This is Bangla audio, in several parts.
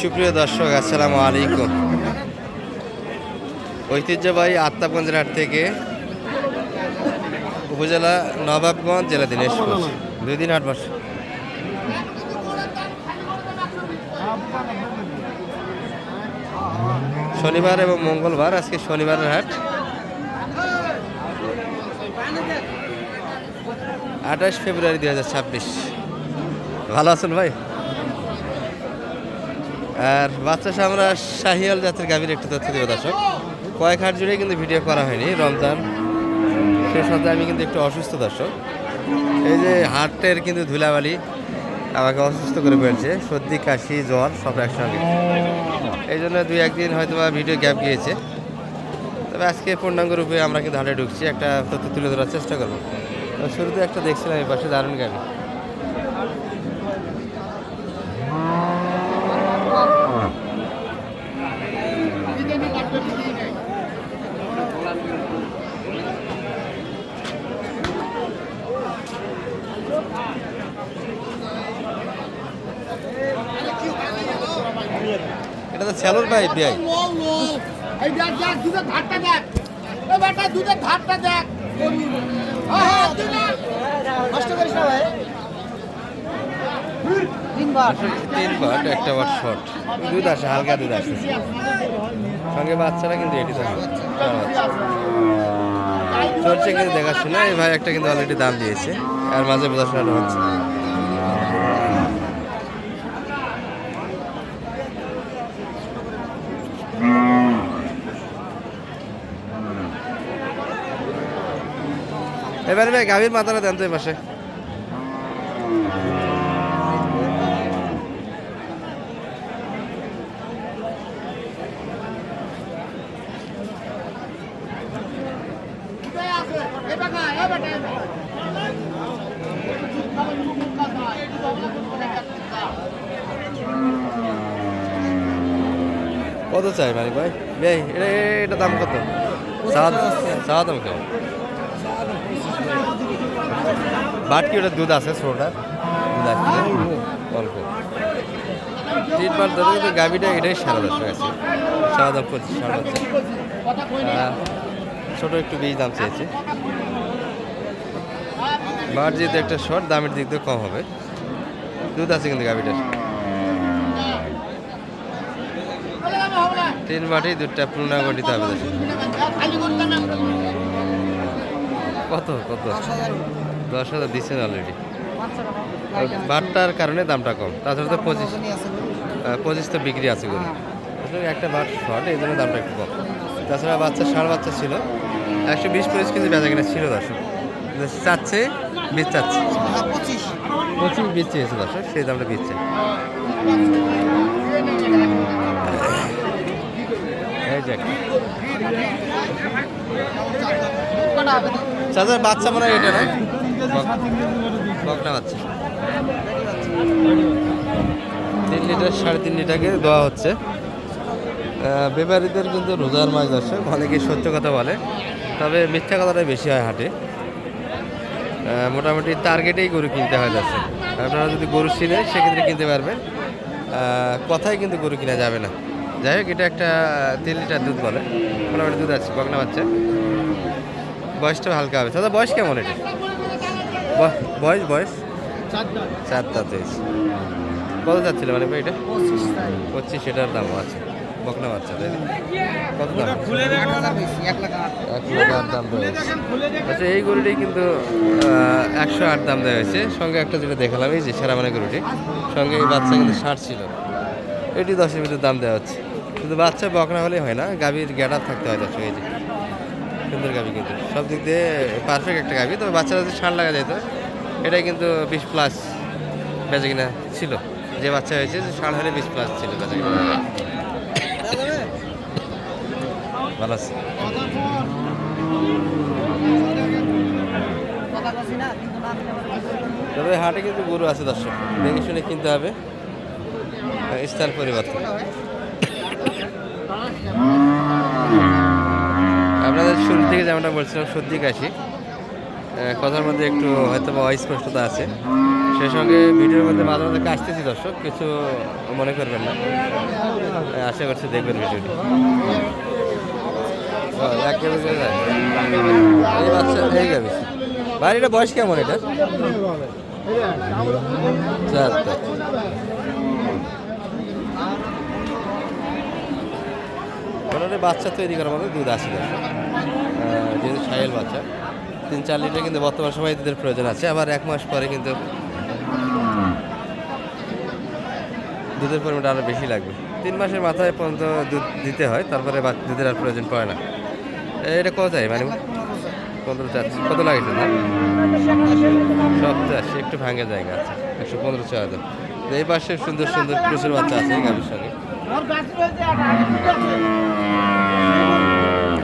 সুপ্রিয় দর্শক, আসসালামু আলাইকুম। ঐতিহ্যবাহী আত্মাপগঞ্জের হাট থেকে উপজেলা নবাবগঞ্জ, জেলা দিনাজপুর, 2 দিন হাট বসে। শনিবার এবং মঙ্গলবার। আজকে শনিবারের হাট। 28 ফেব্রুয়ারি 2026। ভালো আছেন ভাই? আর বাচ্চা আমরা শাহিয়াল জাতের গাভীর একটু তথ্য দেব দর্শক। কয়েক হাট জুড়ে কিন্তু ভিডিও করা হয়নি, রমজান সেই সাথে আমি কিন্তু একটু অসুস্থ দর্শক। এই যে হাটের কিন্তু ধুলাবালি আমাকে অসুস্থ করে ফেলছে, সর্দি কাশি জ্বর সব একসঙ্গে। এই জন্য 2-1 দিন হয়তো বা ভিডিও গ্যাপ গিয়েছে। তবে আজকে পূর্ণাঙ্গ রূপে আমরা কিন্তু হাটে ঢুকছি, একটা তথ্য তুলে ধরার চেষ্টা করবো। শুরুতে একটা দেখছিলাম এই পাশে দারুণ গাড়ি। এটা তো ছেলোর ভাই বিয়াই। এই দেখ দেখ দুধের ধারটা দেখ, এ বেটা দুধের ধারটা দেখ। হ্যাঁ নষ্ট করিস না ভাই। 3 বার একটা বার শর্ট দুধ আসে, হালকা দুধ আসে সঙ্গে। বাচ্চারা কিন্তু এটি থাকে চলছে কিন্তু দেখাশোনা। এই ভাই একটা কিন্তু অলরেডি দাম দিয়েছে, আর মাঝে বোঝাশোনা হচ্ছে। এবারে ভাই গাভীর মাথাটা দেন তো এই পাশে। এ বেটা এ বেটা কত চাই মালিক ভাই? ভাই এটা দাম কত? চাওয়া দাম কেমন? বাটকি ওটা দুধ আছে, ছোটটা দুধ আসছে অল্প। 3 বার ধরে কিন্তু গাভীটা এটাই 7,500 আছে। 7,25 ছোট একটু বেশি দাম চেয়েছে। বার যেহেতু একটা শর্ট, দামের দিক দিয়ে কম হবে। দুধ আছে কিন্তু গাভীটার। 3 বাটেই দুধটা পূর্ণাঙ্গ দিতে হবে। কত 10,000 দিচ্ছেন অলরেডি। বাটটার কারণে দামটা কম, তাছাড়া তো 25 তো বিক্রি আছে গরু। আসলে একটা বাট শর্ট, এই জন্য দামটা একটু কম। তাছাড়া বাচ্চা ষাঁড় বাচ্চা ছিল 120-25 কেজি বেচা কিনা ছিল দর্শক। চাচ্ছে বীজ চাচ্ছে 25 বীজ চেয়েছে দর্শক, সেই দামটা দিচ্ছে। চাচার বাচ্চা মনে হয় এটা না, বকনা বাচ্চা। 3 লিটার 3.5 লিটারকে দেওয়া হচ্ছে। ব্যাপারীদের কিন্তু রোজার মাছ দর্শক, অনেকে সত্য কথা বলে, তবে মিথ্যা কথাটাই বেশি হয় হাটে। মোটামুটি টার্গেটেই গরু কিনতে হয় দর্শক। আপনারা যদি গরু চিনে সেক্ষেত্রে কিনতে পারবেন, কথাই কিন্তু গরু কিনা যাবে না। যাই হোক, এটা একটা 3 লিটার দুধ বলে, মোটামুটি দুধ আছে, বকনা বাচ্চা। বয়সটা হালকা হবে। দাদা বয়স কেমন এটা? বয়স 4 দাঁত হয়েছে। কত যাচ্ছিল মানে ভাই এটা? 25 এটার দাম আছে, বকনা বাচ্চা তাই না? কত দাম? 1,08,000 দাম দেওয়া হয়েছে। আচ্ছা, এই গরুটি কিন্তু 108 দাম দেওয়া হয়েছে। সঙ্গে একটা যেটা দেখালাম, এই যে সেরা মানে গরুটি, সঙ্গে এই বাচ্চা কিন্তু 60 ছিল। এটি 10-এর ভিতরে দাম দেওয়া হচ্ছে। শুধু বাচ্চা বকনা হলেই হয় না, গাভীর গ্যাটার থাকতে হয় দর্শক। এই যে সুন্দর গাভী, কিন্তু সব দিক দিয়ে পারফেক্ট একটা গাভী। তবে বাচ্চারা যদি ষাঁড় লাগা যেত, এটাই কিন্তু 20+ বেচা কিনা ছিল। যে বাচ্চা হয়েছে যে ষাঁড় হলে 20+ ছিল বেচা কিনা। ভালো আছে। তবে হাটে কিন্তু গরু আছে দর্শক, দেখে শুনে কিনতে হবে, স্থান পরিবর্তন। আপনাদের শুরু থেকে যেমনটা বলছিলাম, সর্দি কাশি কথার মধ্যে একটু হয়তো বা অস্পষ্টতা আছে, সেই সঙ্গে ভিডিওর মধ্যে মাঝে মাঝে আসতেছি দর্শক, কিছু মনে করবেন না। আশা করছি দেখবেন ভিডিওটি। এক কেজি করে যায়। এই বাচ্চা এই গাবি ভাই, এটা বয়স কেমন এটা? 74। মোটামুটি বাচ্চা তৈরি করার মতো দুধ আছে দর্শক, যেহেতু সাইল বাচ্চা 3-4 লিটার কিন্তু বর্তমান সময়ে দুধের প্রয়োজন আছে। আবার 1 মাস পরে কিন্তু দুধের পরিমাণটা আরও বেশি লাগবে। 3 মাসের মাথায় পর্যন্ত দুধ দিতে হয়, তারপরে দুধের আর প্রয়োজন পড়ে না। এটা কত চাই মানে 15 চাচ্ছি, কত লাগেছে না? 87, একটু ভাঙে জায়গা আছে, 115 চাওয়া দাম। এই পাশে সুন্দর সুন্দর প্রচুর বাচ্চা আছে গাভীর সঙ্গে।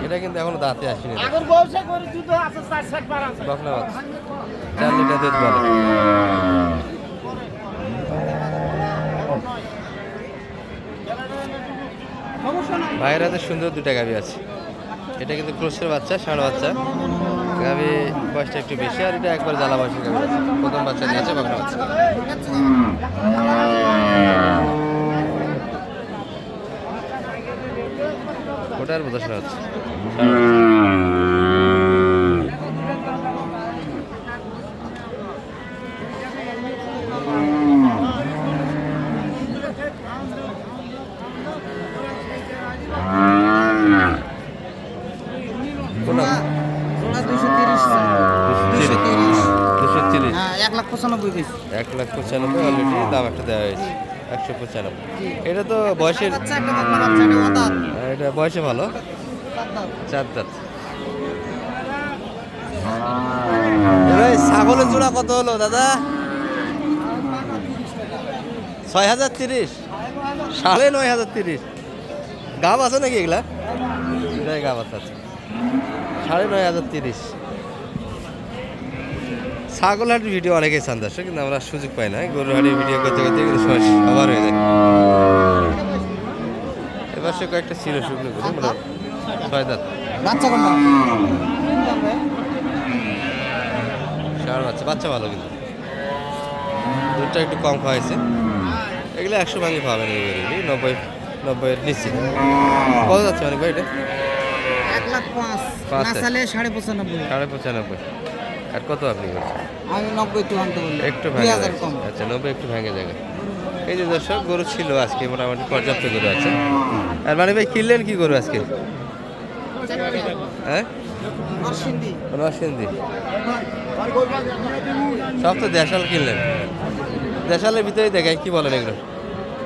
এটা কিন্তু এখনো দাঁতে আসেনি। বকনা বাচ্চা 4 লিটার দুধ বলে। ভাইয়ের হাতে সুন্দর দুটা গাভী আছে। এটা কিন্তু ক্রোসের বাচ্চা, ষাঁড় বাচ্চা গাভী, বয়সটা একটু বেশি। আর এটা একবার জ্বালা বয়সের গাভী আছে, প্রথম বাচ্চা দিয়েছে বকনা বাচ্চা। ওটার বোঝাশোনা হচ্ছে কোনটা? 230। 1,95,000 1,95,000 অলরেডি দাম একটা দেওয়া হয়েছে, 195। এটা তো বয়সের, এটা বয়সে ভালো, 4 দাঁত। ছাগলের জোড়া কত হলো দাদা? 6,030, 9,530। গাব আছে নাকি এগুলা? এটাই গাব আছে, 9,530। ছাগল হাটের ভিডিও অনেকেই চান দর্শক, কিন্তু আমরা সুযোগ পাই না। গরুর হাটের ভিডিও করতে করতে কিন্তু সময় সবার হয়ে যায়। এবার সে কয়েকটা ছিল শুকনো করে, মানে 6 দাঁত ষাঁড় বাচ্চা, বাচ্চা ভালো, কিন্তু দুধটা একটু কম খাওয়াইছে। এগুলো 100 ভাঙে পাবেন, এই 90-90 নিশ্চিত। কত যাচ্ছে অনেক ভাই এটা? 1,05,000 95। আর কত আপনি বলছেন? আমি 90 টু আনতে বললাম, একটু ভাঙে 2,000 কম। আচ্ছা, 90 একটু ভাঙে জায়গা। এই যে দর্শক, গরু ছিল আজকে মোটামুটি পর্যাপ্ত গরু আছে। আর মানে ভাই কিনলেন কি গরু আজকে? হ্যাঁ, নরসিংদী। সব তো দেশাল কিনলেন। দেশালের ভিতরেই দেখায়, কি বলেন এগুলো?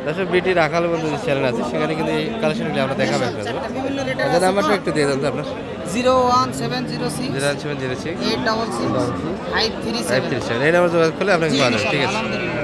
দর্শক, বিটি রাখাল বন্ধু চ্যানেল আছে, সেখানে কিন্তু এই কালেকশনগুলি আমরা দেখাবো আপনাদের। আচ্ছা, নাম্বারটা একটু দিয়ে দেন তো আপনার। 01706 01706 866 537। এই নাম্বার যোগাযোগ করলে আপনাকে পাওয়া যাবে। ঠিক আছে। আলহামদুলিল্লাহ।